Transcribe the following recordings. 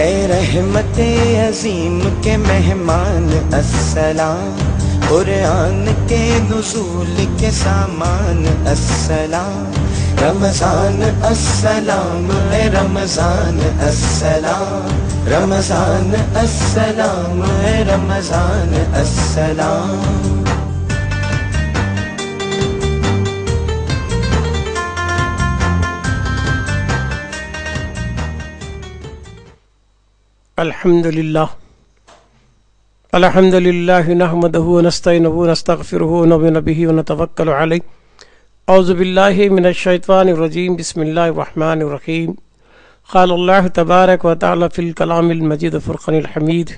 اے رحمت عظیم کے مہمان السلام، قرآن کے نزول کے سامان السلام، رمضان السلام اے رمضان السلام، رمضان السلام اے رمضان السلام۔ الحمدللہ نحمده ونستعینه ونستغفره ونؤمن به ونتوکل علیہ۔ اعوذ باللہ من الشیطان الرجیم، بسم اللہ الرحمن الرحیم۔ قال اللہ تبارک وتعالی فی الکلام المجید فرقان الحمید،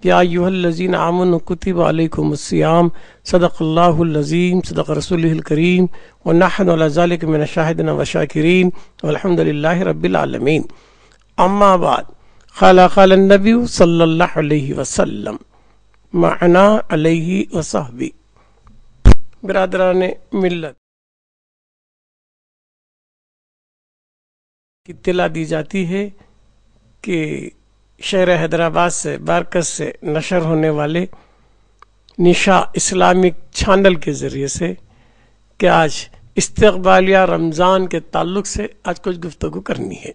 یا ایھا الذین آمنوا کتب علیکم الصیام، صدق اللہ العظیم، صدق رسولہ الکریم، ونحن علی ذلک من الشاہدین والشاکرین، والحمد للہ رب العالمین۔ اما بعد، قال النبی صلی اللہ علیہ وسلم معنا علیہ وصحبہ۔ برادران ملت، اطلاع دی جاتی ہے کہ شہر حیدرآباد سے بارکس سے نشر ہونے والے نشا اسلامک چینل کے ذریعے سے کہ آج استقبالیہ رمضان کے تعلق سے آج کچھ گفتگو کرنی ہے۔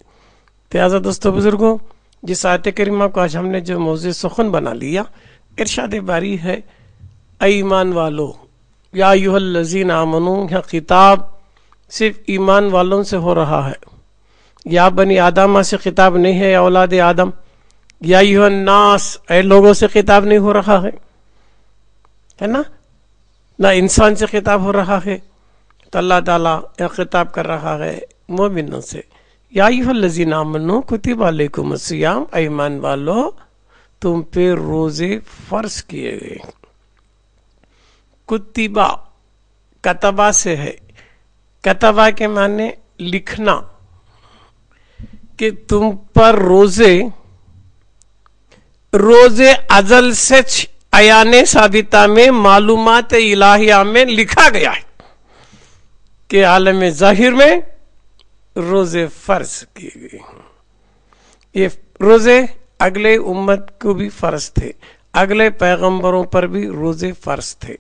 لہٰذا دوستو بزرگوں، جس آیت کریمہ کو آج ہم نے جو موضوع سخن بنا لیا، ارشاد باری ہے اے ایمان والو، یا ایھا الذین آمنو، یہاں خطاب صرف ایمان والوں سے ہو رہا ہے، یا بنی آدمہ سے خطاب نہیں ہے، یا اولاد آدم، یا ایھا الناس، اے لوگوں سے خطاب نہیں ہو رہا ہے نا، نہ انسان سے خطاب ہو رہا ہے، تو اللہ تعالیٰ یہ خطاب کر رہا ہے مومنوں سے، یا ایھا الذین آمنو کتب علیکم الصیام، اے ایمان والو تم پہ روزے فرض کیے گئے۔ کتبہ کتبہ سے ہے، کتبہ کے معنی لکھنا، کہ تم پر روزے ازل سے عیان ثابتہ میں معلومات الہیہ میں لکھا گیا ہے کہ عالم ظاہر میں روزے فرض کیے گئے ہیں۔ یہ روزے اگلے امت کو بھی فرض تھے، اگلے پیغمبروں پر بھی روزے فرض تھے،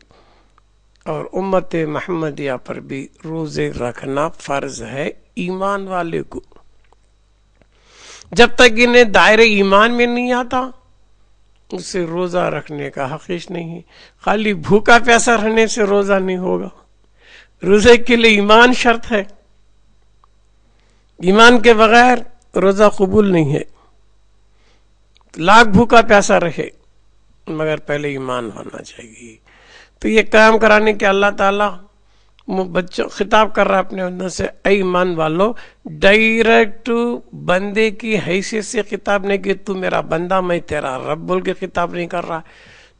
اور امت محمدیہ پر بھی روزے رکھنا فرض ہے ایمان والے کو۔ جب تک انہیں دائرے ایمان میں نہیں آتا اسے روزہ رکھنے کا حقیق نہیں ہے۔ خالی بھوکا پیاسا رہنے سے روزہ نہیں ہوگا، روزے کے لیے ایمان شرط ہے، ایمان کے بغیر روزہ قبول نہیں ہے۔ لاکھ بھوکا پیاسا رہے مگر پہلے ایمان ہونا چاہیے۔ تو یہ کام کرانے کے اللہ تعالیٰ بچوں خطاب کر رہا ہے اپنے بندوں سے، اے ایمان والو، ڈائریکٹ بندے کی حیثیت سے خطاب نہیں کہ تو میرا بندہ میں تیرا رب بول کے خطاب نہیں کر رہا،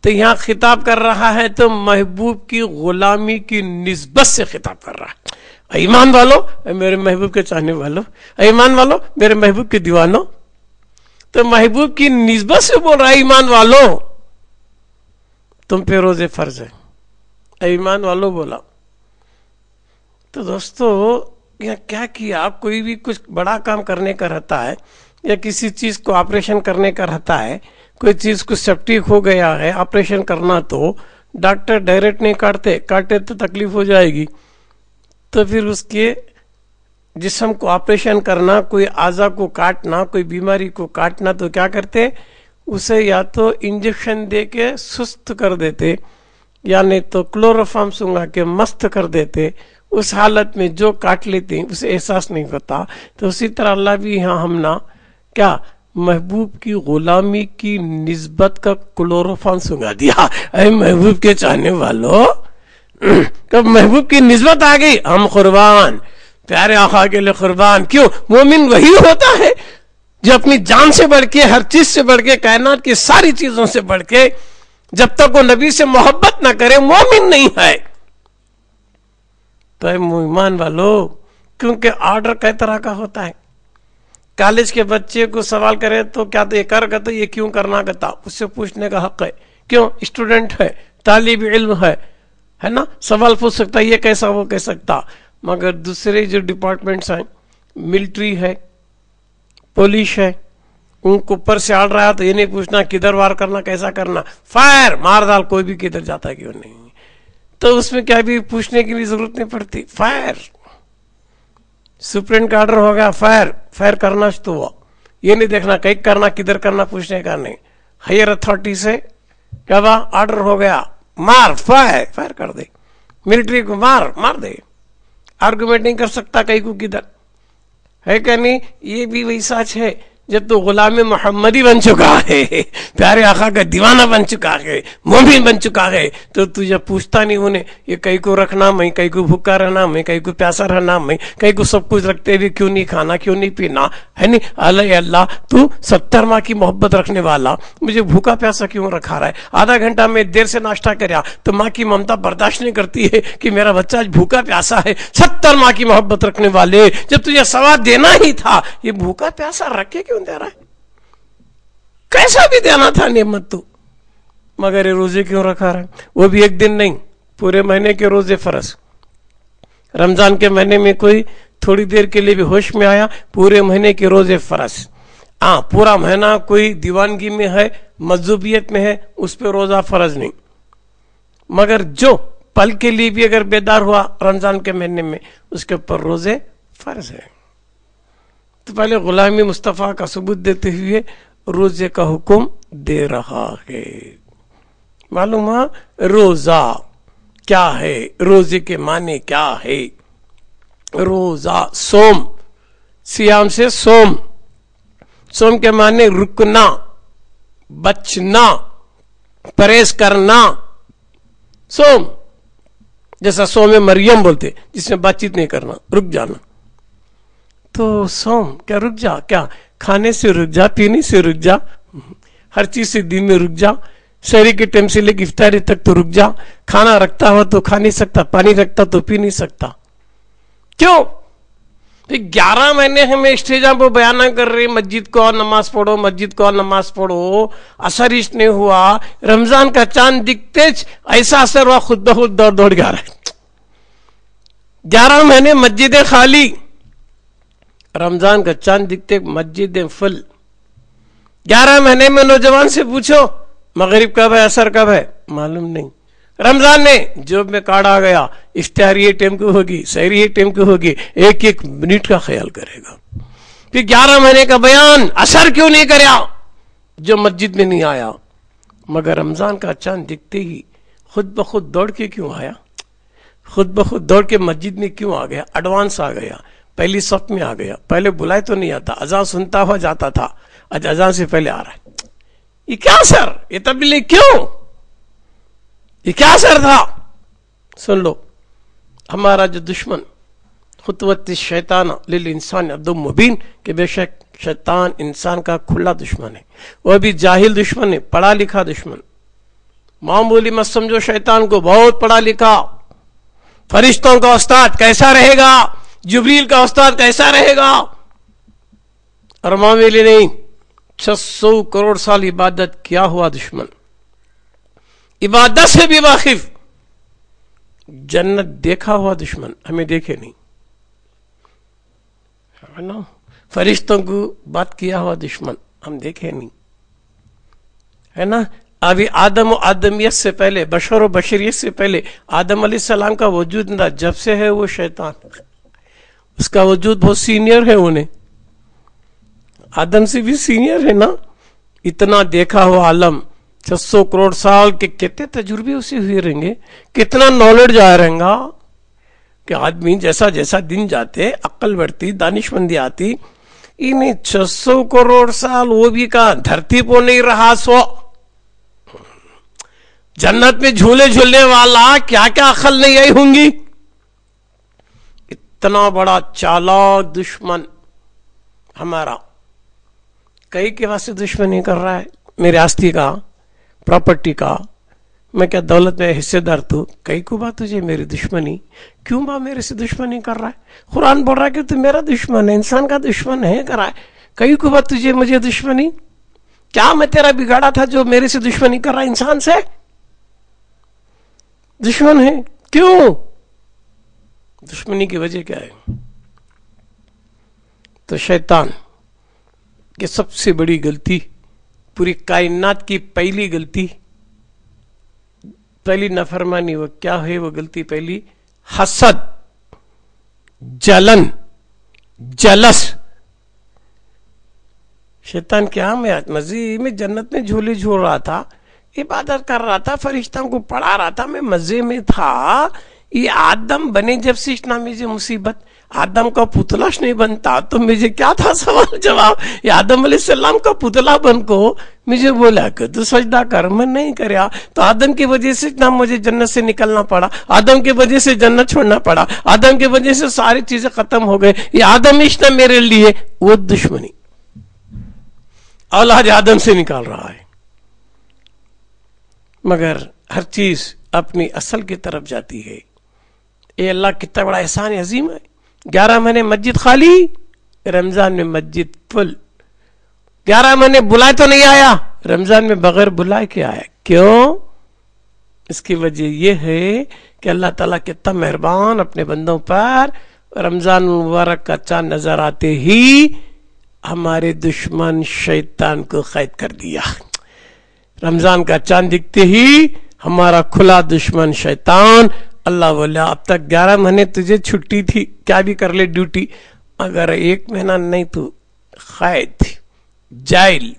تو یہاں خطاب کر رہا ہے تو محبوب کی غلامی کی نسبت سے خطاب کر رہا ہے۔ اے ایمان والو، اے میرے محبوب کے چاہنے والو، اے ایمان والو میرے محبوب کے دیوانوں، تو محبوب کی نسبت سے بول رہا ہے ایمان والو تم پہ روزے فرض ہے، اے ایمان والو بولا۔ تو دوستو یہاں کیا کوئی بھی کچھ بڑا کام کرنے کا رہتا ہے یا کسی چیز کو آپریشن کرنے کا رہتا ہے، کوئی چیز کو سیپٹک ہو گیا ہے آپریشن کرنا، تو ڈاکٹر ڈائریکٹ نہیں کاٹے تو تکلیف ہو جائے گی، تو پھر اس کے جسم کو آپریشن کرنا، کوئی اعضا کو کاٹنا، کوئی بیماری کو کاٹنا، تو کیا کرتے اسے یا تو انجیکشن دے کے سست کر دیتے، یا نہیں تو کلوروفارم سنگا کے مست کر دیتے، اس حالت میں جو کاٹ لیتے ہیں اسے احساس نہیں ہوتا۔ تو اسی طرح اللہ بھی یہاں ہم نہ کیا محبوب کی غلامی کی نسبت کا کلوروفارم سنگا دیا، اے محبوب کے چاہنے والوں، کب محبوب کی نسبت آ گئی ہم قربان، پیارے آقا کے لیے قربان۔ کیوں؟ مومن وہی ہوتا ہے جو اپنی جان سے بڑھ کے، ہر چیز سے بڑھ کے، کائنات کی ساری چیزوں سے بڑھ کے، جب تک وہ نبی سے محبت نہ کرے مومن نہیں ہے۔ تو اے ایمان والو، کیونکہ آرڈر کئی طرح کا ہوتا ہے۔ کالج کے بچے کو سوال کرے تو کیا تو یہ کر گا، تو یہ کیوں کرنا گتا، اس سے پوچھنے کا حق ہے، کیوں؟ اسٹوڈنٹ ہے، طالب علم ہے نا، سوال پوچھ سکتا ہے یہ کیسا وہ کہہ سکتا۔ مگر دوسرے جو ڈپارٹمنٹس ہیں، ملٹری ہے، پولیس ہے، اونٹ اوپر سے آڑ رہا ہے تو یہ نہیں پوچھنا کدھر وار کرنا کیسا کرنا, فائر مار ڈال, کوئی بھی کدھر جاتا ہے کیوں نہیں, تو اس میں کیا بھی پوچھنے کی بھی ضرورت نہیں پڑتی. فائر, سپرنٹ کا آرڈر ہو گیا, فائر, فائر کرنا تو ہوا, یہ نہیں دیکھنا کہیں کرنا کدھر کرنا پوچھنے کا نہیں. ہائر اتھارٹی سے کیا ہوا, آرڈر ہو گیا, مار, فائر, فائر کر دے. ملٹری کو مار, مار دے, آرگومنٹ نہیں کر سکتا کہیں کو کدھر ہے کہ نہیں. یہ بھی وہی سچ ہے جب تو غلام محمدی بن چکا ہے, پیارے آقا کا دیوانہ بن چکا ہے, مومن بن چکا ہے, تو تجھے پوچھتا نہیں انہیں یہ کہیں کو رکھنا میں, کہیں کو بھوکا رہنا میں, کہیں کو پیاسا رہنا میں, کہیں کو سب کچھ رکھتے ہوئے کیوں نہیں کھانا کیوں نہیں پینا ہے نہیں. اللہ تو 70 ماہ کی محبت رکھنے والا مجھے بھوکا پیاسا کیوں رکھا رہا ہے. آدھا گھنٹہ میں دیر سے ناشتہ کریا تو ماں کی ممتا برداشت نہیں کرتی ہے کہ میرا بچہ آج بھوکا پیاسا ہے. 70 ماہ کی محبت رکھنے والے جب تجھے ثواب دینا ہی تھا یہ بھوکا پیاسا رکھ کے کیوں دے رہا ہے, کیسا بھی دینا تھا نعمت تو, مگر یہ روزے کیوں رکھا رہا ہے. وہ بھی ایک دن نہیں, پورے مہینے کے روزے فرض. رمضان کے مہینے میں کوئی تھوڑی دیر کے لیے بھی ہوش میں آیا, پورے مہینے کے روزے فرض. ہاں پورا مہینہ کوئی دیوانگی میں ہے, مذہبیت میں ہے, اس پہ روزہ فرض نہیں. مگر جو پل کے لیے بھی اگر بیدار ہوا رمضان کے مہینے میں اس کے اوپر روزے فرض ہے. تو پہلے غلامی مصطفیٰ کا ثبوت دیتے ہوئے روزے کا حکم دے رہا ہے. معلوم ہے روزہ کیا ہے, روزے کے معنی کیا ہے. روزہ سوم, سیام سے سوم, سوم کے معنی رکنا, بچنا, پرہیز کرنا. سوم جیسا سوم مریم بولتے جس میں بات چیت نہیں کرنا, رک جانا. تو سوم کیا رک جا, کیا کھانے سے رک جا, پینے سے رک جا, ہر چیز سے دن میں رک جا. شہری کے ٹائم سے لے کے افطاری تک تو رک جا. کھانا رکھتا ہوا تو کھا نہیں سکتا, پانی رکھتا تو پی نہیں سکتا. کیوں؟ 11 مہینے ہمیں اسٹیجاں پہ بیان کر رہے مسجد کو اور نماز پڑھو, مسجد کو اور نماز پڑھو, اثر اس نے ہوا. رمضان کا چاند دکھتے ایسا اثر ہوا خود بخود دوڑ دوڑ گیا رہا. 11 مہینے مسجدیں خالی, رمضان کا چاند دکھتے مسجد فل. 11 مہینے میں نوجوان سے پوچھو مغرب کب ہے اثر کب ہے, معلوم نہیں. رمضان میں جوب میں کارڈ آ گیا, افطاری یہ ٹائم کو ہوگی, سحری یہ ٹائم کو ہوگی, ایک ایک منٹ کا خیال کرے گا. پھر 11 مہینے کا بیان اثر کیوں نہیں کریا جو مسجد میں نہیں آیا. مگر رمضان کا چاند دکھتے ہی خود بخود دوڑ کے کیوں آیا, خود بخود دوڑ کے مسجد میں کیوں آ گیا, ایڈوانس آ گیا, پہلی صف میں آ گیا. پہلے بلائے تو نہیں آتا, اذان سنتا ہوا جاتا تھا, آج اذان سے پہلے آ رہا ہے. یہ کیا اثر, یہ تبلیغ کیوں, یہ کیا اثر تھا. سن لو, ہمارا جو دشمن خطوت الشیطان للانسان عدو مبین, کہ بے شک شیطان انسان کا کھلا دشمن ہے. وہ بھی جاہل دشمن ہے, پڑھا لکھا دشمن. معمولی مت سمجھو شیطان کو, بہت پڑھا لکھا. فرشتوں کا استاد کیسا رہے گا, جبریل کا استاد کیسا رہے گا, اور معمولی نہیں, 600 کروڑ سال عبادت کیا ہوا دشمن, عبادت سے بھی واقف. جنت دیکھا ہوا دشمن, ہمیں دیکھے نہیں. فرشتوں کو بات کیا ہوا دشمن, ہم دیکھے نہیں, ہے نا. ابھی آدم و آدمیت سے پہلے, بشر و بشریت سے پہلے آدم علیہ السلام کا وجود نہ, جب سے ہے وہ شیطان, اس کا وجود بہت سینئر ہے. انہیں آدم سے بھی سینئر ہے نا. اتنا دیکھا ہوا عالم, 600 کروڑ سال کے کتنے تجربے اسے ہوئے رہیں گے, کتنا نالج آیا رہیں گا کہ آدمی جیسا جیسا دن جاتے عقل بڑھتی, دانش مندی آتی. انہیں 600 کروڑ سال وہ بھی کہا دھرتی پہ نہیں رہا, سو جنت میں جھولے جھولنے والا کیا کیا عقل نہیں آئی ہوں گی. اتنا بڑا چالاک دشمن ہمارا, کئی کے واسطے دشمنی کر رہا ہے. میرے آستی کا, پراپرٹی کا, میں کیا دولت میں حصے دار تو, کئی کو بات تجھے میری دشمنی, کیوں با میرے سے دشمنی کر رہا ہے. قرآن بول رہا ہے کہ تو میرا دشمن ہے, انسان کا دشمن ہے کر رہا ہے. کئی کو بات تجھے مجھے دشمنی, کیا میں تیرا بگاڑا تھا جو میرے سے دشمنی کر رہا ہے. انسان سے دشمن ہے, کیوں, دشمنی کی وجہ کیا ہے. تو شیطان کہ سب سے بڑی غلطی پوری کائنات کی پہلی غلطی، پہلی نافرمانی وہ کیا ہے؟ وہ غلطی پہلی حسد، جلن، جلس۔ شیطان کیا میں مزے میں جنت میں جھولے جھول رہا تھا، عبادت کر رہا تھا، فرشتوں کو پڑھا رہا تھا، میں مزے میں تھا۔ یہ آدم بنے جب سے اسلام مجھے مصیبت، آدم کا پتلاش نہیں بنتا تو مجھے کیا تھا سوال جواب؟ یہ آدم علیہ السلام کا پتلا بن کو مجھے بولا کہ تو سجدہ کر، میں نہیں کریا، تو آدم کی وجہ سے نہ مجھے جنت سے نکلنا پڑا، آدم کی وجہ سے جنت چھوڑنا پڑا، آدم کی وجہ سے ساری چیزیں ختم ہو گئے۔ یہ آدم عشق میرے لیے وہ دشمنی اولاد آدم سے نکال رہا ہے، مگر ہر چیز اپنی اصل کی طرف جاتی ہے۔ اے اللہ کتنا بڑا احسان عظیم ہے، 11 مہینے مسجد خالی، رمضان میں مسجد فل، 11 مہینے بلائے تو نہیں آیا، رمضان میں بغیر بلائے کے آیا۔ کیوں؟ اس کی وجہ یہ ہے کہ اللہ تعالیٰ کتنا مہربان اپنے بندوں پر، رمضان مبارک کا چاند نظر آتے ہی ہمارے دشمن شیطان کو قید کر دیا۔ رمضان کا چاند دکھتے ہی ہمارا کھلا دشمن شیطان، اللہ بولے اب تک 11 مہینے تجھے چھٹی تھی، کیا بھی کر لے ڈیوٹی، اگر 1 مہینہ نہیں تو قید تھی، جائل،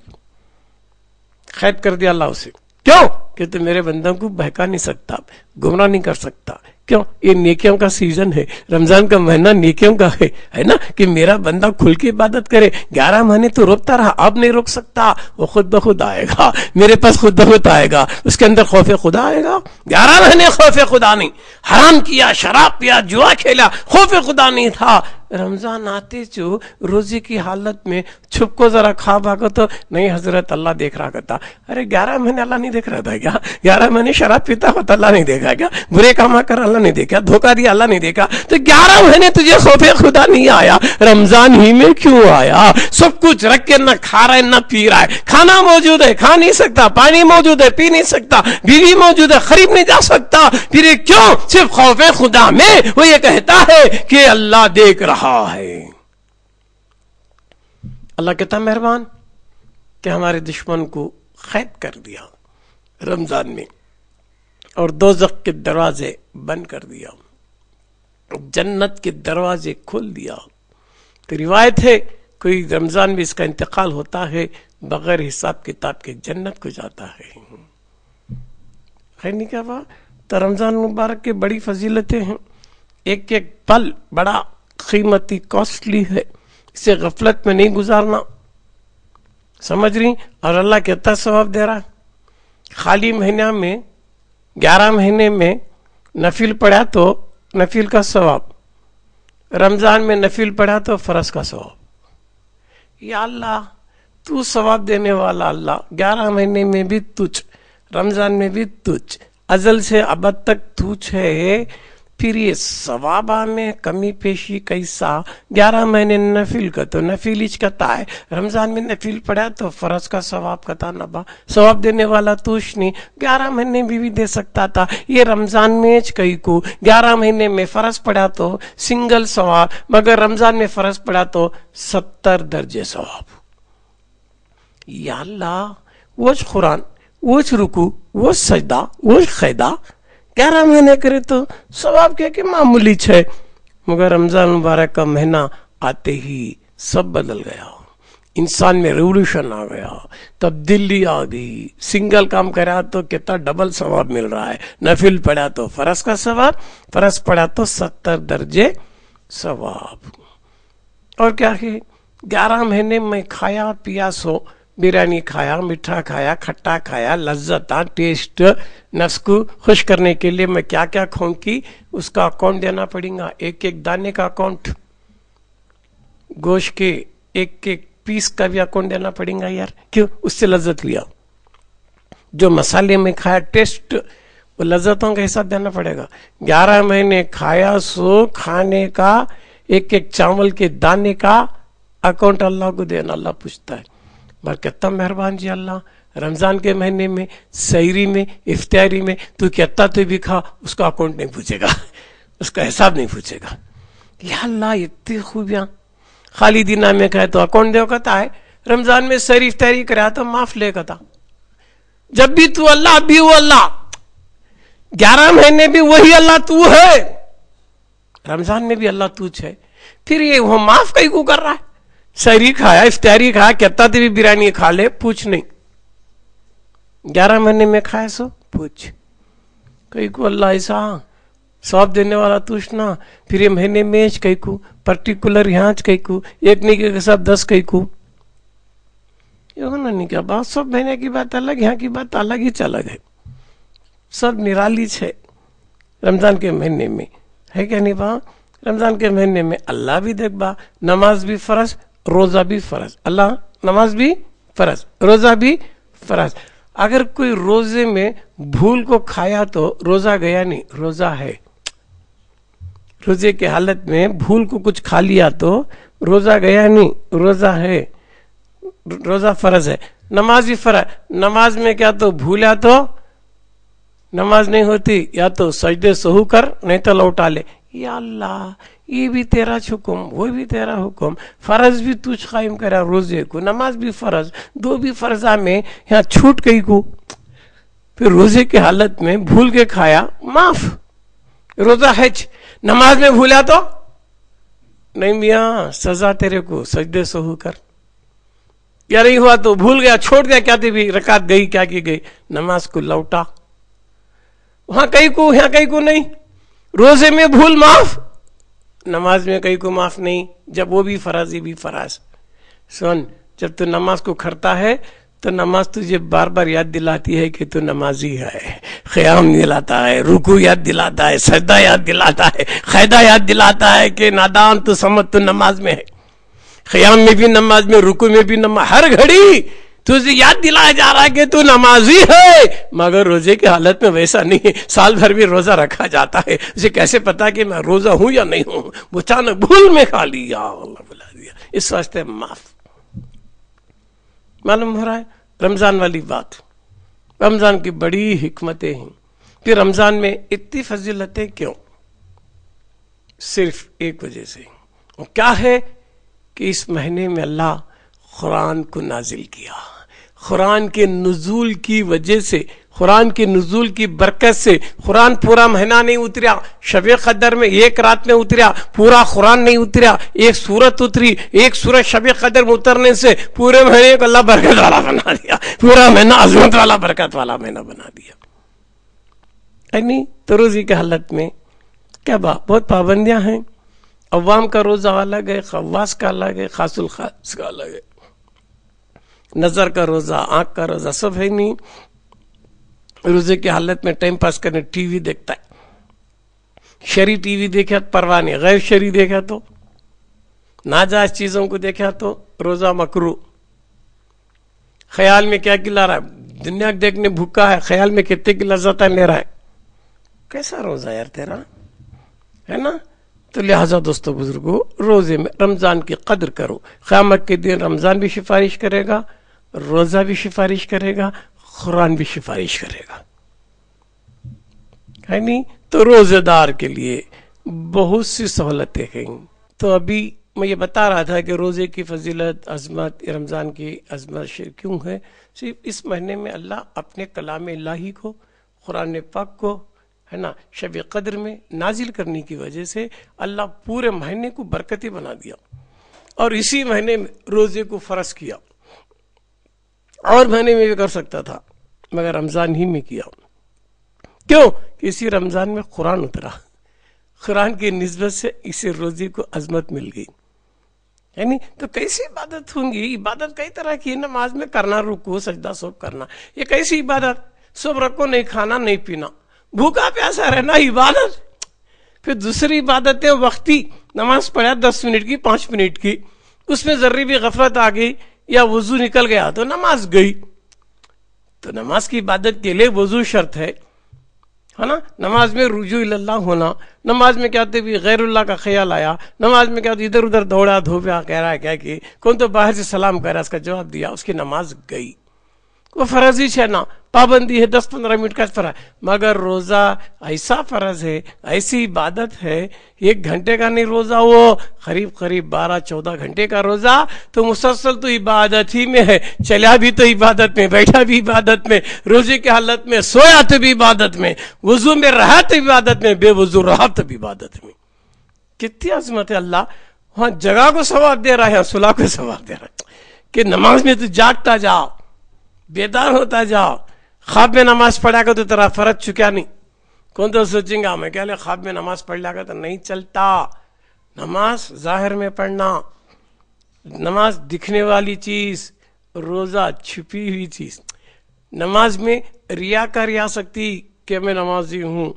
قید کر دیا اللہ اسے۔ کیوں؟ کہ تو میرے بندوں کو بہکا نہیں سکتا، گمراہ نہیں کر سکتا۔ کیوں؟ یہ نیکیوں کا سیزن ہے، رمضان کا مہینہ نیکیوں کا ہے نا، کہ میرا بندہ کھل کے عبادت کرے۔ 11 مہینے تو روکتا رہا، اب نہیں روک سکتا، وہ خود بخود آئے گا میرے پاس، خود بخود آئے گا، اس کے اندر خوف خدا آئے گا۔ 11 مہینے خوف خدا نہیں، حرام کیا، شراب پیا، جوا کھیلا، خوف خدا نہیں تھا۔ رمضان آتے جو روزے کی حالت میں چھپ کو ذرا کھا بھاگو تو نہیں حضرت اللہ دیکھ رہا کرتا۔ ارے 11 مہینے اللہ نہیں دیکھ رہا تھا کیا؟ 11 مہینے شراب پیتا ہوتا اللہ نہیں دیکھا کیا؟ برے کام کر اللہ نہیں دیکھا؟ دھوکہ دیا اللہ نہیں دیکھا؟ تو 11 مہینے تجھے خوف خدا نہیں آیا، رمضان ہی میں کیوں آیا؟ سب کچھ رکھ کے نہ کھا رہا ہے نہ پی رہا ہے، کھانا موجود ہے کھا نہیں سکتا، پانی موجود ہے پی نہیں سکتا، بیوی موجود ہے خرید نہیں جا سکتا، پھر یہ کیوں؟ صرف خوف خدا میں وہ یہ کہتا ہے کہ اللہ دیکھ رہا ہے۔ اللہ کتنا مہربان کہ ہمارے دشمن کو قید کر دیا رمضان میں، اور دوزخ کے دروازے بند کر دیا، جنت کے دروازے کھول دیا۔ تو روایت ہے کوئی رمضان میں اس کا انتقال ہوتا ہے بغیر حساب کتاب کے جنت کو جاتا ہے۔ خیر نہیں کیا بات؟ تو رمضان مبارک کے بڑی فضیلتیں ہیں، ایک ایک پل بڑا قیمتی کاسٹلی ہے، اسے غفلت میں نہیں گزارنا، سمجھ رہی؟ اور اللہ کہتا ثواب دے رہا۔ خالی مہینہ میں 11 مہینے میں نفل پڑھا تو نفل کا ثواب، رمضان میں نفل پڑھا تو فرض کا ثواب۔ یا اللہ تو ثواب دینے والا اللہ، 11 مہینے میں بھی تجھ، رمضان میں بھی تجھ، ازل سے ابد تک تجھ ہے، پھر یہ ثوابہ میں کمی پیشی کیسا؟ 11 مہینے نفل کا تو نفل ہی کہتا ہے، رمضان میں نفل پڑھا تو فرض کا ثواب کہتا نبا، ثواب دینے والا توش نہیں، 11 مہینے بھی دے سکتا تھا، یہ رمضان میں کئی کو 11 مہینے میں فرض پڑھا تو سنگل ثواب، مگر رمضان میں فرض پڑھا تو 70 درجے ثواب۔ یا اللہ وچ قرآن، وچ رکو، وچ سجدہ، وچ خیدہ 11 مہینے کرے تو ثواب کیا کہ معمولی ہے، مگر رمضان مبارک کا مہینہ آتے ہی سب بدل گیا، انسان میں ریولوشن آ گیا، تبدیلی آ گئی۔ سنگل کام کرا تو کتنا ڈبل ثواب مل رہا ہے، نفل پڑھا تو فرض کا ثواب، فرض پڑھا تو 70 درجے ثواب۔ اور کیا ہے 11 مہینے میں کھایا پیا سو، بریانی کھایا، میٹھا کھایا، کھٹا کھایا، لذت ٹیسٹ، نفس کو خوش کرنے کے لیے میں کیا کیا کھاؤں کی اس کا اکاؤنٹ دینا پڑے گا، ایک ایک دانے کا اکاؤنٹ، گوشت کے ایک ایک پیس کا بھی اکاؤنٹ دینا پڑے گا یار، کیوں؟ اس سے لذت لیا، جو مسالے میں کھایا ٹیسٹ، وہ لذتوں کا حساب دینا پڑے گا۔ 11 مہینے کھایا سو کھانے کا ایک ایک چاول کے دانے کا اکاؤنٹ اللہ کو دینا، اللہ پوچھتا ہے۔ کتنا مہربان جی اللہ، رمضان کے مہینے میں سحری میں افطاری میں تو کہتا تو بھی کھا، اس کا اکاؤنٹ نہیں پوچھے گا، اس کا حساب نہیں پوچھے گا۔ یا اللہ اتنی خوبیاں، خالی دینہ میں کہے تو اکاؤنٹ دیو کہتا ہے، رمضان میں سحری افطاری کرا تو معاف لے گا تھا. جب بھی تو اللہ بھی وہ اللہ, 11 مہینے بھی وہی اللہ تو ہے, رمضان میں بھی اللہ تو ہے, پھر یہ وہ معاف کئی کو کر رہا ہے. سحری کھایا, افطاری کھایا, کہتا تھی بھی بریانی کھا لے, پوچھ نہیں. 11 مہینے میں کھائے سو پوچھ. کئی کو اللہ ایسا سواب دینے والا توش نہ, پھر یہ مہینے میں کئی کو پرٹیکولر یہاں کئی کو ایک نہیں کے ساتھ 10 کئی کو یہ ہونا نہیں. کیا بات, سب مہینے کی بات الگ, یہاں کی بات الگ ہی الگ ہے. سب نرالی ہے رمضان کے مہینے میں, ہے کیا نہیں با. رمضان کے مہینے میں اللہ بھی دیکھ با, نماز بھی فرض, روزہ بھی فرض. اللہ نماز بھی فرض, روزہ بھی فرض. اگر کوئی روزے میں بھول کو کھایا تو روزہ گیا نہیں, روزہ ہے. روزے کے حالت میں بھول کو کچھ کھا لیا تو روزہ گیا نہیں, روزہ ہے, روزہ فرض ہے. نماز بھی فرض, نماز میں کیا تو بھولا تو نماز نہیں ہوتی, یا تو سجدے سہو کر نہیں تو لوٹا لے. یا اللہ یہ بھی تیرا حکم, وہ بھی تیرا حکم, فرض بھی تجھ قائم کرا روزے کو, نماز بھی فرض, دو بھی فرضہ میں یہاں چھوٹ گئی کو, پھر روزے کے حالت میں بھول کے کھایا معاف, روزہ ہے. نماز میں بھولا تو نہیں میاں سزا تیرے کو, سجدے سہو کر. یا نہیں ہوا تو بھول گیا, چھوڑ دیا, کیا تھی بھی رکعت گئی, کیا کی گئی, نماز کو لوٹا. وہاں کئی کو, یہاں کئی کو نہیں. روزے میں بھول معاف, نماز میں کئی کو معاف نہیں, جب وہ بھی فرض, یہ بھی فرض. سن, جب تو نماز کو کھڑتا ہے تو نماز تجھے بار بار یاد دلاتی ہے کہ تو نمازی ہے. قیام دلاتا ہے, رکوع یاد دلاتا ہے, سجدہ یاد دلاتا ہے, قاعدہ یاد دلاتا ہے کہ نادان تو سمجھ تو نماز میں ہے. قیام میں بھی نماز میں, رکوع میں بھی نماز, ہر گھڑی تجھے یاد دلایا جا رہا ہے کہ تو نمازی ہے. مگر روزے کی حالت میں ویسا نہیں ہے. سال بھر بھی روزہ رکھا جاتا ہے, اسے کیسے پتا کہ میں روزہ ہوں یا نہیں ہوں, وہ اچانک بھول میں کھا لیا, اللہ بلا دیا, اس واسطے معاف. معلوم ہو رہا ہے رمضان والی بات. رمضان کی بڑی حکمتیں ہیں. پھر رمضان میں اتنی فضیلتیں کیوں؟ صرف ایک وجہ سے, وہ کیا ہے کہ اس مہینے میں اللہ قرآن کو نازل کیا. قرآن کے نزول کی وجہ سے, قرآن کے نزول کی برکت سے, قرآن پورا مہینہ نہیں اتریا, شب قدر میں ایک رات میں اتریا, پورا قرآن نہیں اتریا, ایک سورت اتری, ایک سورت شب قدر میں اترنے سے پورے مہینے کو اللہ برکت والا بنا دیا, پورا مہینہ عظمت والا برکت والا مہینہ بنا دیا. نہیں تو روزے کی حالت میں کیا بہت پابندیاں ہیں. عوام کا روزہ الگ ہے, خواص کا الگ ہے, خاص الخاص کا الگ ہے. نظر کا روزہ, آنکھ کا روزہ سب ہے نہیں. روزے کی حالت میں ٹائم پاس کرنے ٹی وی دیکھتا ہے, شرعی ٹی وی دیکھا پرواہ نہیں, غیر شرعی دیکھا تو, ناجائز چیزوں کو دیکھا تو روزہ مکروہ. خیال میں کیا کھلا رہا ہے, دنیا دیکھنے بھوکا ہے, خیال میں کتنے کی لذتیں لے رہا ہے. کیسا روزہ یار تیرا, ہے نا. تو لہٰذا دوستو بزرگو, روزے میں رمضان کی قدر کرو. قیامت کے دن رمضان بھی سفارش کرے گا, روزہ بھی سفارش کرے گا, قرآن بھی سفارش کرے گا, ہے نہیں. تو روزے دار کے لیے بہت سی سہولتیں ہیں. تو ابھی میں یہ بتا رہا تھا کہ روزے کی فضیلت, عظمت, رمضان کی عظمت کیوں ہے. صرف اس مہینے میں اللہ اپنے کلام الہی کو, قرآن پاک کو, ہے نا, شب قدر میں نازل کرنے کی وجہ سے اللہ پورے مہینے کو برکتی بنا دیا, اور اسی مہینے میں روزے کو فرض کیا. اور مہینے میں بھی کر سکتا تھا مگر رمضان ہی میں کیا. کیوں کہ اسی رمضان میں قرآن اترا, قرآن کی نسبت سے اسے روزے کو عظمت مل گئی. یعنی تو کیسی عبادت ہوں گی. عبادت کئی طرح کی, نماز میں کرنا, رکوع سجدہ سب کرنا, یہ کیسی عبادت. سب رکھو, نہیں کھانا نہیں پینا, بھوکا پیاسا رہنا عبادت. پھر دوسری عبادتیں وقتی, نماز پڑھا 10 منٹ کی 5 منٹ کی, اس میں ذرے بھی غفلت آ گئی یا وضو نکل گیا تو نماز گئی. تو نماز کی عبادت کے لیے وضو شرط ہے نا. نماز میں رجوع اللہ ہونا, نماز میں کیا ہوتے بھی غیر اللہ کا خیال آیا, نماز میں کیا ہوتے ادھر ادھر دوڑا دھوپیا, کہہ رہا ہے کیا کہ کون تو باہر سے سلام کہہ رہا ہے, اس کا جواب دیا, اس کی نماز گئی. وہ فرض ہی ہے نا, پابندی ہے 10-15 منٹ کا فرض. مگر روزہ ایسا فرض ہے, ایسی عبادت ہے, 1 گھنٹے کا نہیں روزہ, وہ قریب 12-14 گھنٹے کا روزہ. تو مسلسل تو عبادت ہی میں ہے, چلا بھی تو عبادت میں, بیٹھا بھی عبادت میں, روزے کی حالت میں سویا تو بھی عبادت میں, وضو میں رہا تو عبادت میں, بے وضو رہا تو بھی عبادت میں. کتنی عظمت ہے اللہ. وہاں جگہ کو ثواب دے رہا ہے, صلح کو ثواب دے رہا ہے کہ نماز میں تو جاگتا جاؤ, بیدار ہوتا جاؤ. خواب میں نماز پڑھا کر تو تیرا فرض چکا نہیں. کون تو سوچیں گا میں کیا لے خواب میں نماز پڑھ لیا کر تو نہیں چلتا. نماز ظاہر میں پڑھنا, نماز دکھنے والی چیز, روزہ چھپی ہوئی چیز. نماز میں ریاکاری آ سکتی کہ میں نمازی ہوں,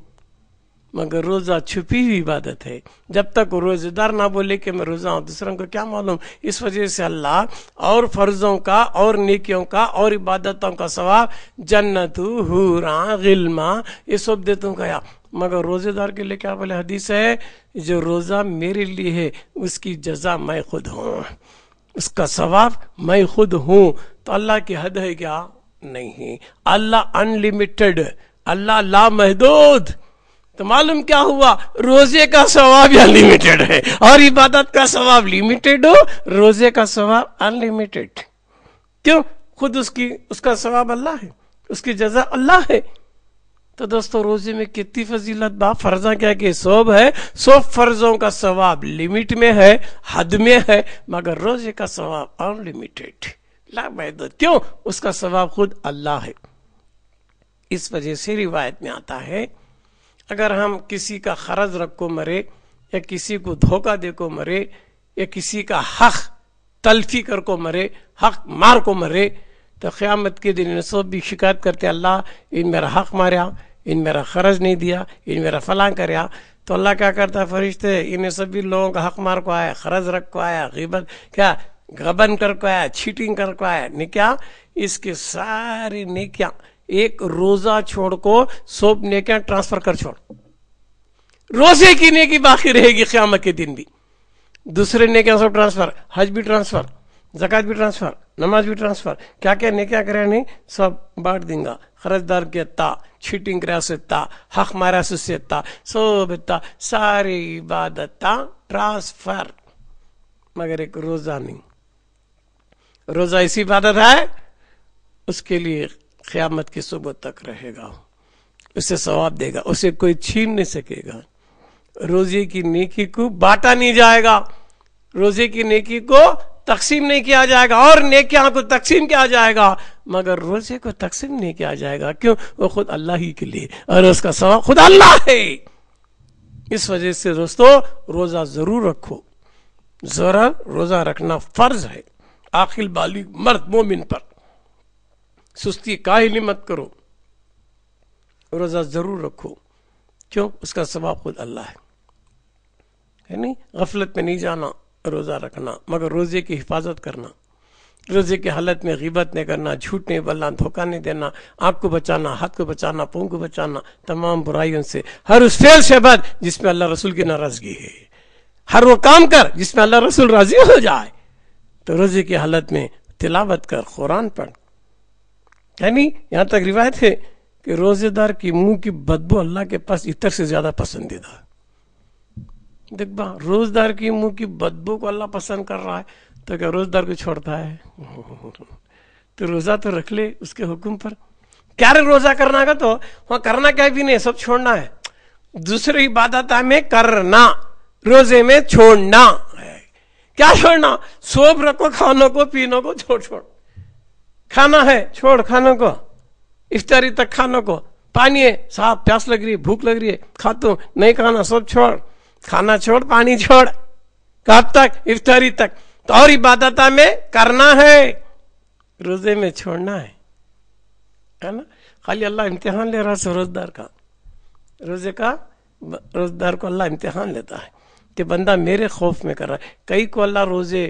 مگر روزہ چھپی ہوئی عبادت ہے. جب تک روزے دار نہ بولے کہ میں روزہ ہوں, دوسروں کو کیا معلوم. اس وجہ سے اللہ اور فرضوں کا اور نیکیوں کا اور عبادتوں کا ثواب, جنت, حوراں, غلما, یہ سب دیتوں کا. مگر روزے دار کے لیے کیا بولے حدیث ہے, جو روزہ میرے لیے ہے اس کی جزا میں خود ہوں, اس کا ثواب میں خود ہوں. تو اللہ کی حد ہے کیا؟ نہیں. اللہ انلمیٹڈ, اللہ لامحدود. تو معلوم کیا ہوا, روزے کا ثواب انلمیٹڈ ہے اور عبادت کا ثواب لمیٹڈ ہو, روزے کا ثواب انلمیٹڈ. کیوں؟ خود اس کا ثواب اللہ ہے, اس کی جزا اللہ ہے. تو دوستو روزے میں کتنی فضیلت, با فرضاں کیا کہ 100 ہے, 100 فرضوں کا ثواب لمٹ میں ہے, حد میں ہے, مگر روزے کا ثواب انلمیٹڈ, لامحدود. کیوں؟ اس کا ثواب خود اللہ ہے. اس وجہ سے روایت میں آتا ہے اگر ہم کسی کا قرض رکھ کو مرے, یا کسی کو دھوکہ دے کو مرے, یا کسی کا حق تلفی کر کو مرے, حق مار کو مرے, تو قیامت کے دن سب بھی شکایت کرتے اللہ ان میرا حق ماریا, ان میرا قرض نہیں دیا, ان میرا فلاں کریا. تو اللہ کیا کرتا ہے, فرشتے انہیں سبھی لوگوں کا حق مار کو آیا, قرض رکھ کو آیا, غیبت کیا غبن کر کو آیا, چیٹنگ کر کو آیا, نیکیاں, اس کے ساری نیکیاں ایک روزہ چھوڑ کو 100 نیکیاں ٹرانسفر کر چھوڑ. روزے کی نیکی باقی رہے گی قیامت کے دن بھی, دوسرے نیکیاں سب ٹرانسفر, حج بھی ٹرانسفر, زکات بھی ٹرانسفر, نماز بھی ٹرانسفر, کیا کیا نیکیاں کرے نہیں سب بانٹ دیں گا. قرض دار کے تا, چیٹنگ کرا سے تا, حق مارا سے تا, سب تا, ساری عبادت ٹرانسفر. مگر ایک روزہ نہیں. روزہ ایسی عبادت ہے اس کے لیے قیامت کی صبح تک رہے گا, اسے ثواب دے گا, اسے کوئی چھین نہیں سکے گا. روزے کی نیکی کو بانٹا نہیں جائے گا, روزے کی نیکی کو تقسیم نہیں کیا جائے گا, اور نیکیاں کو تقسیم کیا جائے گا, مگر روزے کو تقسیم نہیں کیا جائے گا. کیوں؟ وہ خود اللہ ہی کے لیے, اور اس کا ثواب خود اللہ ہے. اس وجہ سے دوستو روزہ ضرور رکھو, ضرور روزہ رکھنا فرض ہے عاقل بالغ مرد مومن پر. سستی کاہلی مت کرو, روزہ ضرور رکھو. کیوں؟ اس کا ثواب خود اللہ ہے نہیں. غفلت میں نہیں جانا, روزہ رکھنا, مگر روزے کی حفاظت کرنا, روزے کی حالت میں غیبت نہیں کرنا, جھوٹ نہیں بولنا, دھوکہ نہیں دینا, آنکھ کو بچانا, ہاتھ کو بچانا, پاؤں کو بچانا, تمام برائیوں سے, ہر اس فعل سے بچ جس میں اللہ رسول کی ناراضگی ہے, ہر وہ کام کر جس میں اللہ رسول راضی ہو جائے. تو روزے کی حالت میں تلاوت کر, قرآن پڑھ. یعنی یہاں تک روایت ہے کہ روزے دار کی منہ کی بدبو اللہ کے پاس عطر سے زیادہ پسندیدہ ہے. دیکھ با, روزدار کی منہ کی بدبو کو اللہ پسند کر رہا ہے, تو کیا روزدار کو چھوڑتا ہے؟ تو روزہ تو رکھ لے اس کے حکم پر. کیا روزہ کرنا کا تو وہاں کرنا کیا بھی نہیں, سب چھوڑنا ہے. دوسری عبادت میں کرنا, روزے میں چھوڑنا. کیا چھوڑنا؟ سوب رکھو, کھانوں کو پینوں کو چھوڑ. کھانا ہے چھوڑ, کھانوں کو, افطاری تک کھانوں کو, پانی ہے صاحب پیاس لگ رہی ہے, بھوک لگ رہی ہے, کھاتوں نہیں کھانا, سب چھوڑ. کھانا چھوڑ, پانی چھوڑ, کب تک؟ افطاری تک. تو اور عبادت میں کرنا ہے, روزے میں چھوڑنا ہے نا. خالی اللہ امتحان لے رہا ہے روزدار کا, روزے کا روزدار کو اللہ امتحان لیتا ہے کہ بندہ میرے خوف میں کر رہا ہے. کئی کو اللہ روزے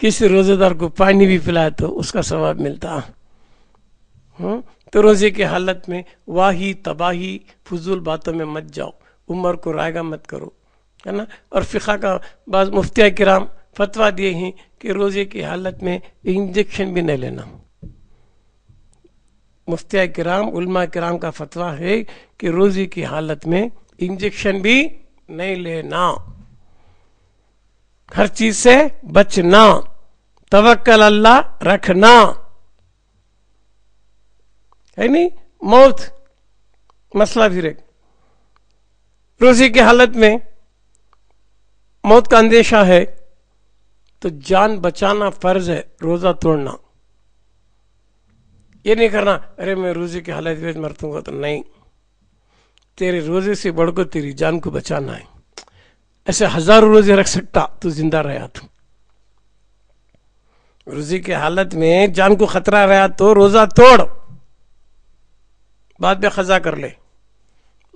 کسی روزے دار کو پانی بھی پلائے تو اس کا ثواب ملتا. تو روزے کی حالت میں واہی تباہی فضول باتوں میں مت جاؤ، عمر کو رائے گا مت کرو، ہے نا. اور فقہ کا بعض مفتیٰ کرام فتویٰ دیے ہیں کہ روزے کی حالت میں انجیکشن بھی نہیں لینا. مفتیٰ کرام علماء کرام کا فتویٰ ہے کہ روزے کی حالت میں انجیکشن بھی نہیں لینا، ہر چیز سے بچنا، توکل اللہ رکھنا، ہے نہیں. موت مسئلہ پھر ایک، روزے کی حالت میں موت کا اندیشہ ہے تو جان بچانا فرض ہے، روزہ توڑنا. یہ نہیں کرنا ارے میں روزے کی حالت میں مرتوں گا تو نہیں، تیرے روزے سے بڑھ کر تیری جان کو بچانا ہے. ایسے ہزاروں روزے رکھ سکتا تو زندہ رہا تو، روزے کی حالت میں جان کو خطرہ رہا تو روزہ توڑ، بعد میں قضا کر لے،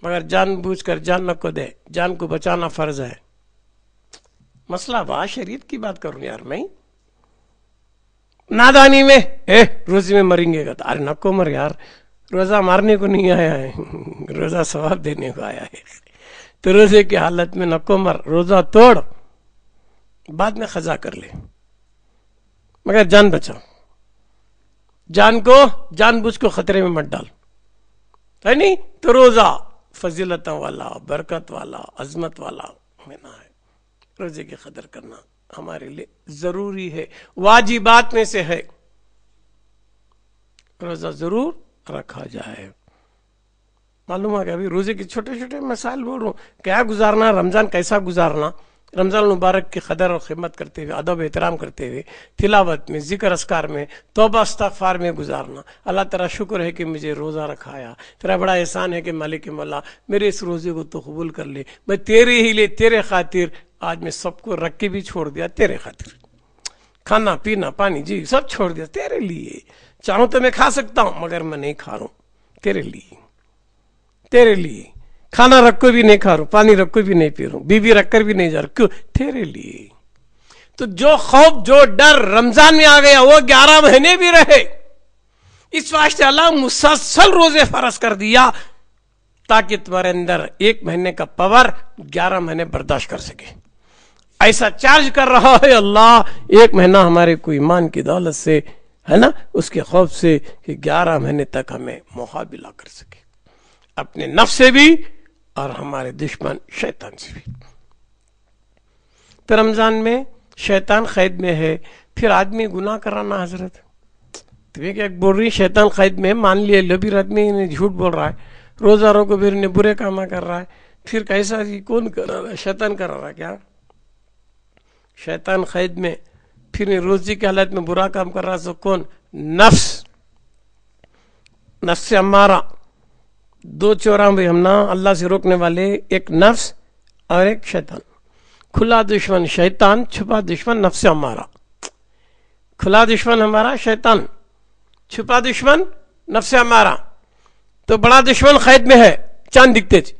مگر جان بوجھ کر جان نہ کو دے، جان کو بچانا فرض ہے. مسئلہ وا شریعت کی بات کروں یار، میں نادانی میں روزے میں مریں گے گا تو ارے نکو مر یار، روزہ مارنے کو نہیں آیا ہے، روزہ ثواب دینے کو آیا ہے. تو روزے کی حالت میں نکو مر، روزہ توڑ، بعد میں قضا کر لے، مگر جان بچا، جان کو جان بوجھ کو خطرے میں مت ڈال، ہے نہیں. تو روزہ فضیلتوں والا، برکت والا، عظمت والا ہونا ہے. روزے کی قدر کرنا ہمارے لیے ضروری ہے، واجبات میں سے ہے. روزہ ضرور رکھا جائے. معلوم ہے کہ ابھی روزے کے چھوٹے چھوٹے مسائل بول رہا ہوں، کیا گزارنا، رمضان کیسا گزارنا، رمضان المبارک کی قدر اور خدمت کرتے ہوئے، ادب احترام کرتے ہوئے، تلاوت میں، ذکر اذکار میں، توبہ استغفار میں گزارنا. اللہ تیرا شکر ہے کہ مجھے روزہ رکھایا، تیرا بڑا احسان ہے کہ مالک مولا میرے اس روزے کو تو قبول کر لے، میں تیرے ہی لیے، تیرے خاطر آج میں سب کو رکھ کے بھی چھوڑ دیا، تیرے خاطر کھانا پینا پانی جی سب چھوڑ دیا تیرے لیے. چاہوں تو میں کھا سکتا ہوں مگر میں نہیں کھا رہا ہوں، تیرے لیے، تیرے لیے. کھانا رکھ کو بھی نہیں کھا رہا ہوں، پانی رکھ کو بھی نہیں پی رہا ہوں، بیوی رکھ کر بھی نہیں جا رہا، کیوں؟ تیرے لیے. تو جو خوف جو ڈر رمضان میں آ گیا وہ 11 مہینے بھی رہے. اس واسطے اللہ مسلسل روزے فرض کر دیا تاکہ تمہارے اندر 1 مہینے کا پاور 11 مہینے برداشت کر سکے. ایسا چارج کر رہا ہے اللہ 1 مہینہ ہمارے کو ایمان کی دولت سے، ہے نا، اس کے خوف سے کہ 11 مہینے تک ہمیں مقابلہ کر سکے، اپنے نفس سے بھی اور ہمارے دشمن شیطان سے بھی. تو رمضان میں شیطان قید میں ہے، پھر آدمی گناہ کرانا. حضرت تمہیں کیا بول رہی، شیطان قید میں، مان لیے لبی آدمی جھوٹ بول رہا ہے، روزاروں کو پھر برے کام کر رہا ہے، پھر کیسا جی کون کرا رہا ہے؟ شیطان کرا رہا ہے کیا؟ شیطان قید میں، پھر روزی کی حالت میں برا کام کر رہا ہے، کون؟ نفس، نفس سے ہمارا 2 چورا بھی ہم نا اللہ سے روکنے والے، ایک نفس اور ایک شیطان. کھلا دشمن شیطان، چھپا دشمن نفس ہمارا. کھلا دشمن ہمارا شیطان، چھپا دشمن نفس ہمارا. تو بڑا دشمن قید میں ہے، چاند دکھتے تھے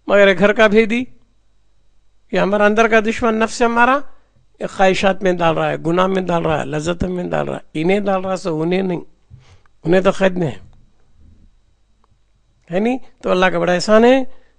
مگر گھر کا بھیدی، یہ ہمارا اندر کا دشمن نفس ہمارا خواہشات میں ڈال رہا ہے، گناہ میں ڈال رہا ہے، لذت میں ڈال رہا ہے. انہیں ڈال رہا ہے سو انہیں نہیں، انہیں تو قید میں ہے نہیں. تو اللہ کا بڑا احسان ہے،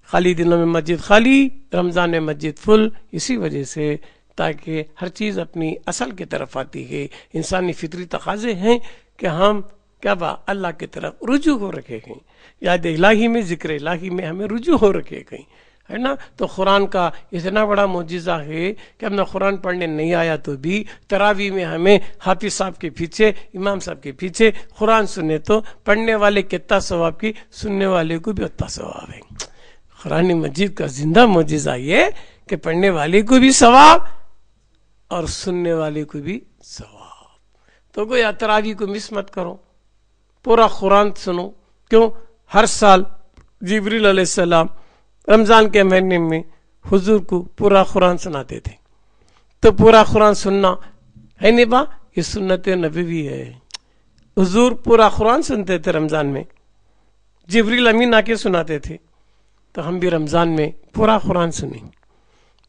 خالی دنوں میں مسجد خالی، رمضان میں مسجد فل. اسی وجہ سے تاکہ ہر چیز اپنی اصل کی طرف آتی ہے. انسانی فطری تقاضے ہیں کہ ہم کیا اللہ کی طرف رجوع ہو رکھے ہیں، یاد الہی میں، ذکر الہی میں ہمیں رجوع ہو رکھے ہیں، ہے نا. تو قرآن کا اتنا بڑا معجزہ ہے کہ ہم نے قرآن پڑھنے نہیں آیا تو بھی تراویح میں ہمیں حافظ صاحب کے پیچھے، امام صاحب کے پیچھے قرآن سنے تو پڑھنے والے کتنا ثواب کی، سننے والے کو بھی اتنا ثواب ہے. قرآن مجید کا زندہ معجزہ یہ کہ پڑھنے والے کو بھی ثواب اور سننے والے کو بھی ثواب. تو کوئی تراویح کو مس مت کرو، پورا قرآن سنو. کیوں؟ ہر سال جبریل علیہ السلام رمضان کے مہینے میں حضور کو پورا قرآن سناتے تھے. تو پورا قرآن سننا ہے نہیں با، یہ سنت نبوی ہے. حضور پورا قرآن سنتے تھے رمضان میں، جبریل امین آ کے سناتے تھے. تو ہم بھی رمضان میں پورا قرآن سنیں.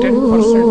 10%।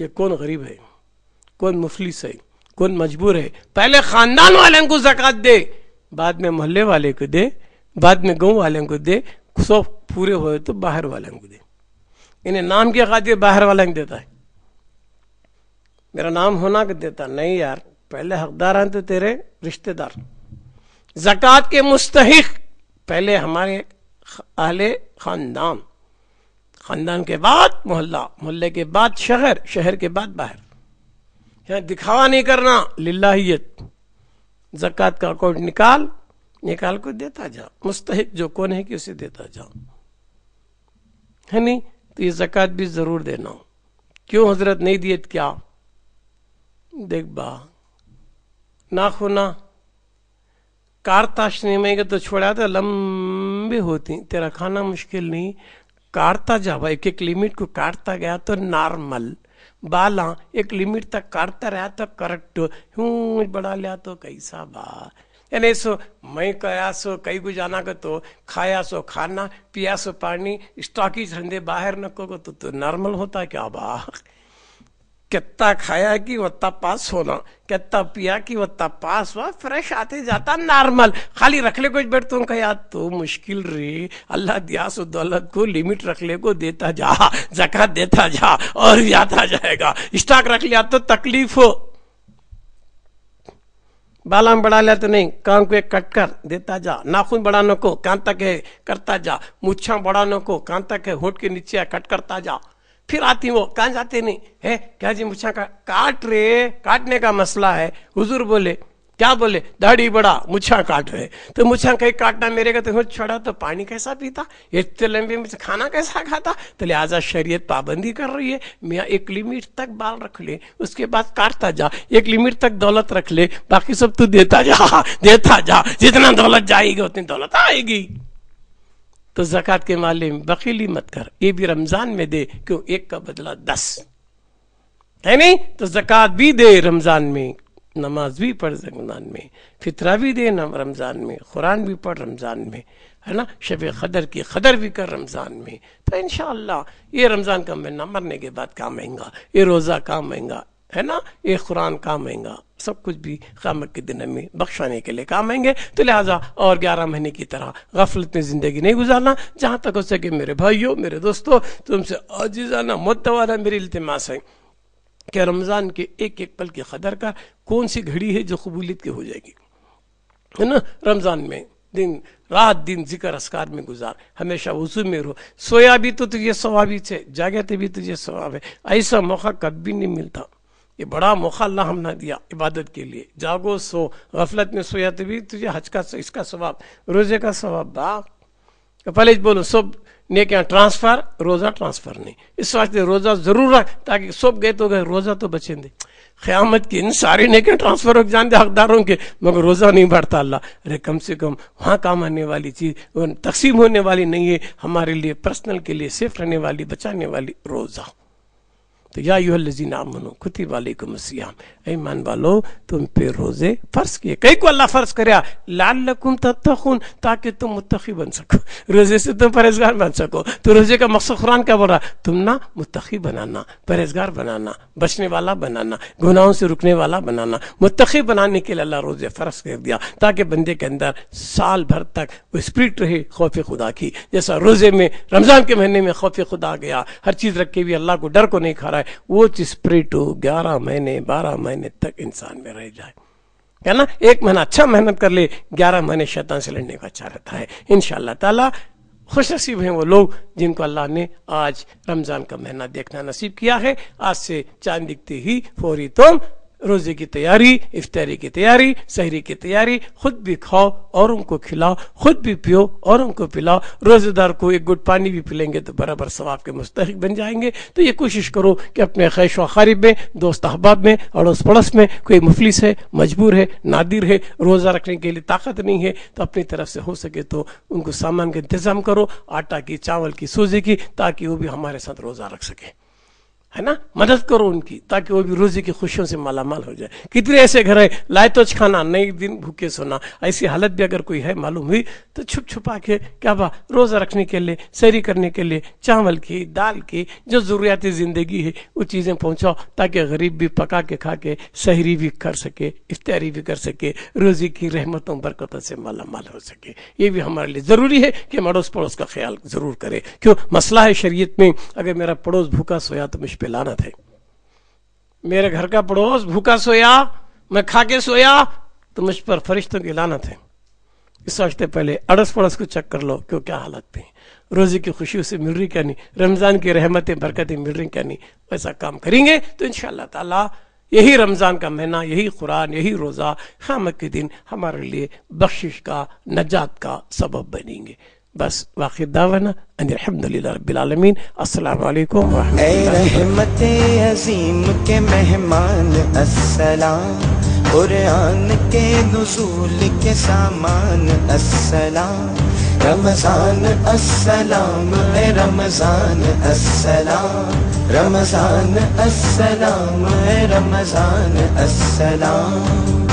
کہ کون غریب ہے، کون مفلس ہے، کون مجبور ہے. پہلے خاندان والوں کو زکات دے، بعد میں محلے والے کو دے، بعد میں گاؤں والوں کو دے، سو پورے ہوئے تو باہر والوں کو دے. انہیں نام کی خاطر باہر والوں کو دیتا ہے، میرا نام ہونا کہ دیتا نہیں یار. پہلے حقدار ہیں تو تیرے رشتہ دار، زکات کے مستحق پہلے ہمارے اہل خاندان، خاندان کے بعد محلہ، محلے کے بعد شہر، شہر کے بعد باہر. یہاں دکھاوا نہیں کرنا، للہیت. زکات کا اکاؤنٹ نکال کو دیتا جا، مستحق جو کون ہے کہ اسے دیتا جا، ہے نہیں. تو یہ زکات بھی ضرور دینا. کیوں حضرت نہیں دیت؟ کیا دیکھ با ناخونا کارتاش نہیں گا تو چھوڑا تو لمبے ہوتی، تیرا کھانا مشکل نہیں. کاٹتا جا بھائی، ایک لمٹ کو کاٹتا گیا تو نارمل. بالا ایک لمٹ تک کاٹتا رہا تو کریکٹ. ہوں بڑا لیا تو کیسا با، یعنی سو میں کیا سو کئی کو جانا کا تو کھایا سو کھانا، پیا سو پانی، اسٹاکی رندے باہر نکو کو تو نارمل ہوتا کیا با. کتنا کھایا کہ وتا پاس ہونا، کتنا پیا کہ وتا پاس ہوا، فریش آتے جاتا نارمل. خالی رکھ لے کو بیٹھ تو کہا تو مشکل رہی. اللہ دیا سو دولت کو لمٹ رکھ لے کو دیتا جا، زکات دیتا جا اور بھی آتا جائے گا. اسٹاک رکھ لیا تو تکلیف ہو، بالا میں بڑھا لیا تو نہیں، کان کو ایک کٹ کر دیتا جا. ناخن بڑھانے کو کان تک ہے کرتا جا، مچھاں بڑھانے کو کان تک ہے ہونٹ کے نیچے کٹ کرتا جا. پھر آتی وہ کہاں جاتے نہیں ہے کیا جی مچھاں کاٹ رہے، کاٹنے کا مسئلہ ہے. حضور بولے کیا بولے؟ داڑھی بڑا مچھاں کاٹ رہے. تو مچھاں کہیں کاٹنا میرے کا تو چھوڑا تو پانی کیسا پیتا، اتنے لمبے میں کھانا کیسا کھاتا. تو لہٰذا شریعت پابندی کر رہی ہے میاں ایک لمٹ تک بال رکھ لے، اس کے بعد کاٹتا جا. ایک لمٹ تک دولت رکھ لے، باقی سب تو دیتا جا دیتا جا. جتنا دولت جائے گی اتنی دولت آئے گی. تو زکات کے مالے میں بخیلی مت کر، یہ بھی رمضان میں دے، کیوں ایک کا بدلہ 10 ہے نہیں. تو زکات بھی دے رمضان میں، نماز بھی پڑھ رمضان میں، فطرہ بھی دے رمضان میں، قرآن بھی پڑھ رمضان میں، ہے نا. شب قدر کی قدر بھی کر رمضان میں. تو انشاءاللہ یہ رمضان کا مہینہ مرنے کے بعد کام آئیں گا، یہ روزہ کام آئیں گا، ہے نا، یہ قرآن کام آئیں گا، سب کچھ بھی قیامت کے دن میں بخشانے کے لیے کام آئیں گے. تو لہٰذا اور 11 مہینے کی طرح غفلت میں زندگی نہیں گزارنا. جہاں تک ہو سکے میرے بھائیوں، میرے دوستوں، تم سے عاجزانہ متواضع میری التماس ہے کہ رمضان کے ایک ایک پل کی قدر کر. کون سی گھڑی ہے جو قبولیت کی ہو جائے گی، ہے نا. رمضان میں دن رات دن ذکر اذکار میں گزار، ہمیشہ وضو میں رہو. سویا بھی تو تجھے ثوابی سے، جاگتے بھی تجھے ثواب ہے. ایسا موقع کبھی نہیں ملتا. یہ بڑا موقع اللہ ہم نے دیا عبادت کے لیے. جاگو سو، غفلت میں سویا تو بھی تجھے حج کا اس کا ثواب، روزے کا ثواب. پہلے بولو سب نیکیاں ٹرانسفر، روزہ ٹرانسفر نہیں. اس واسطے روزہ ضرور رکھ تاکہ سب گئے تو گئے، روزہ تو بچیں دے. قیامت کی ان ساری نیکیاں ٹرانسفر ہو جان دے حقداروں کے، مگر روزہ نہیں بڑھتا. اللہ ارے کم سے کم وہاں کام آنے والی چیز تقسیم ہونے والی نہیں ہے، ہمارے لیے پرسنل کے لیے صرف رہنے والی بچانے والی روزہ. تو یا ایھا الذین آمنوا کتب علیکم الصیام، ایمان والو تم پہ روزے فرض کیے. کئی کو اللہ فرض کریا لعلکم تتقون، تاکہ تم متقی بن سکو، روزے سے تم پرہیزگار بن سکو. تو روزے کا مقصد قرآن کیا بول رہا؟ تم نا متقی بنانا، پرہیزگار بنانا، بچنے والا بنانا، گناہوں سے رکنے والا بنانا. متقی بنانے کے لیے اللہ روزے فرض کر دیا تاکہ بندے کے اندر سال بھر تک وہ اسپرٹ رہے خوف خدا کی. جیسا روزے میں رمضان کے مہینے میں خوف خدا گیا، ہر چیز رکھ کے بھی اللہ کو ڈر کو نہیں کھا رہا ہے، وہ اسپرٹ 11 مہینے 12 مہینے تک انسان میں رہ جائے، ہے نا. ایک مہینہ اچھا محنت کر لے، 11 مہینے شیطان سے لڑنے کا اچھا رہتا ہے. انشاءاللہ تعالی خوش نصیب ہیں وہ لوگ جن کو اللہ نے آج رمضان کا مہینہ دیکھنا نصیب کیا ہے. آج سے چاند دکھتے ہی فوری تم روزے کی تیاری، افطاری کی تیاری، سحری کی تیاری، خود بھی کھاؤ اور ان کو کھلاؤ، خود بھی پیو اور ان کو پلاؤ. روزے دار کو ایک گھٹ پانی بھی پلیں گے تو برابر ثواب کے مستحق بن جائیں گے. تو یہ کوشش کرو کہ اپنے خیش و اقارب میں، دوست احباب میں، اڑوس پڑوس میں کوئی مفلس ہے، مجبور ہے، نادر ہے، روزہ رکھنے کے لیے طاقت نہیں ہے، تو اپنی طرف سے ہو سکے تو ان کو سامان کا انتظام کرو، آٹا کی، چاول کی، سوزے کی، تاکہ وہ بھی ہمارے ساتھ روزہ رکھ سکے. ہے نا, مدد کرو ان کی تاکہ وہ بھی روزی کی خوشیوں سے مالا مال ہو جائے. کتنے ایسے گھر ہے لائے تو کھانا نہیں دن بھوکے سونا, ایسی حالت بھی اگر کوئی ہے معلوم ہوئی تو چھپ چھپا کے کیا روزہ رکھنے کے لیے, سحری کرنے کے لیے چاول کی دال کی جو ضروریاتی زندگی ہے وہ چیزیں پہنچاؤ تاکہ غریب بھی پکا کے کھا کے سحری بھی کر سکے, افطاری بھی کر سکے, روزی کی رحمتوں برکتوں سے مالا مال ہو سکے. یہ بھی ہمارے لیے ضروری ہے کہ اڑوس پڑوس کا خیال ضرور کرے. کیوں مسئلہ ہے شریعت میں, اگر میرا پڑوس بھوکا سویا تو مجھ پہ لعنت ہے. میرے گھر کا پڑوس بھوکا سویا, میں کھا کے سویا تو مجھ پر فرشتوں کی لعنت ہے. اس واسطے پہلے اڑوس پڑوس کو چیک کر لو کہ کیا حالت پہ, روزی کی خوشی اسے مل رہی کیا نہیں, رمضان کی رحمتیں برکتیں مل رہی کیا نہیں. ایسا کام کریں گے تو انشاءاللہ تعالی یہی رمضان کا مہینہ, یہی قرآن, یہی روزہ قیامت کے دن ہمارے لیے بخشش کا, نجات کا سبب بنیں گے. بس واقع دعوانا ان الحمدللہ رب العالمین. السلام علیکم ورحمۃ اے اللہ. رحمت عظیم کے مہمان السلام, قرآن کے نزول کے سامان السلام, رمضان السلام اے رمضان السلام, رمضان السلام اے رمضان السلام.